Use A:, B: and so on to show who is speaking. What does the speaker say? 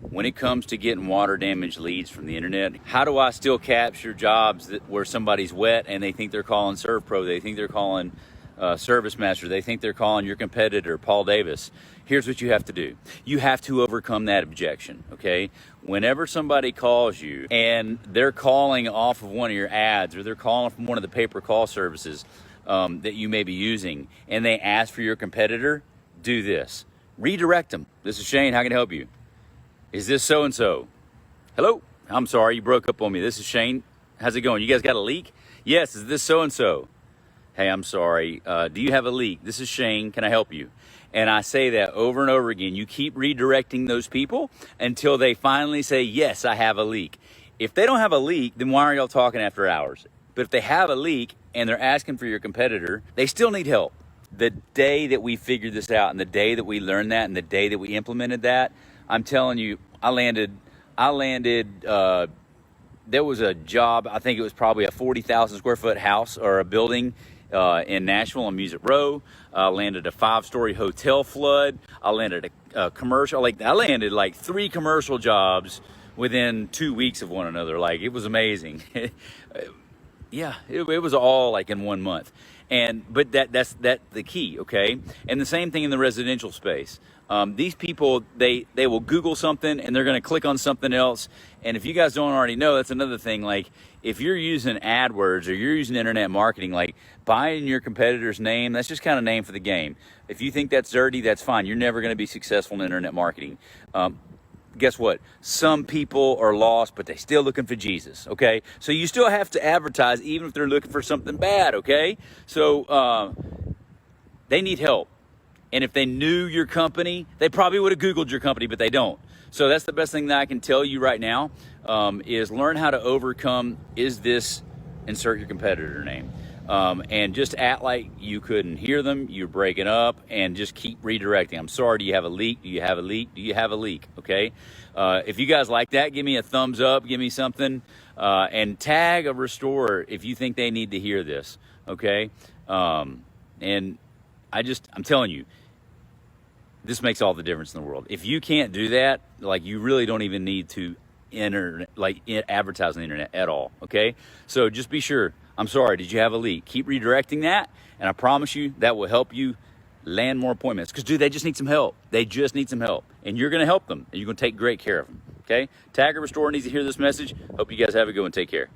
A: when it comes to getting water damage leads from the internet, how do I still capture jobs where somebody's wet and they think they're calling Servpro, they think they're calling Service Master, they think they're calling your competitor, Paul Davis? Here's what you have to do. You have to overcome that objection, okay? Whenever somebody calls you and they're calling off of one of your ads, or they're calling from one of the pay-per-call services that you may be using, and they ask for your competitor, do this. Redirect them. This is Shane, how can I help you? Is this so-and-so? Hello? I'm sorry, you broke up on me. This is Shane. How's it going? You guys got a leak? Yes, is this so-and-so? Hey, I'm sorry. Do you have a leak? This is Shane. Can I help you? And I say that over and over again. You keep redirecting those people until they finally say, yes, I have a leak. If they don't have a leak, then why are y'all talking after hours? But if they have a leak and they're asking for your competitor, they still need help. The day that we figured this out and the day that we learned that and the day that we implemented that, I'm telling you, I landed, there was a job, I think it was probably a 40,000 square foot house or a building in Nashville on Music Row. I landed a 5-story hotel flood. I landed a commercial, I landed like 3 commercial jobs within 2 weeks of one another. Like, it was amazing. Yeah, it was all like in 1 month. But that's the key, okay? And the same thing in the residential space. These people, they will Google something and they're gonna click on something else. And if you guys don't already know, that's another thing. Like, if you're using AdWords or you're using internet marketing, like buying your competitor's name, that's just kind of name for the game. If you think that's dirty, that's fine. You're never gonna be successful in internet marketing. Guess what? Some people are lost, but they're still looking for Jesus, okay? So you still have to advertise even if they're looking for something bad, okay? So they need help. And if they knew your company, they probably would have Googled your company, but they don't. So that's the best thing that I can tell you right now, is learn how to overcome, is this, insert your competitor name. And just act like you couldn't hear them, you're breaking up, and just keep redirecting. I'm sorry, do you have a leak? Do you have a leak? Do you have a leak? Okay? If you guys like that, give me a thumbs up, give me something, and tag a restorer if you think they need to hear this, okay? And I'm telling you, this makes all the difference in the world. If you can't do that, like, you really don't even need to advertise on the internet at all, okay? So just be sure. I'm sorry, did you have a leak? Keep redirecting that, and I promise you that will help you land more appointments. Because, dude, they just need some help. They just need some help. And you're going to help them, and you're going to take great care of them, okay? Tagger Restorer needs to hear this message. Hope you guys have a good one. Take care.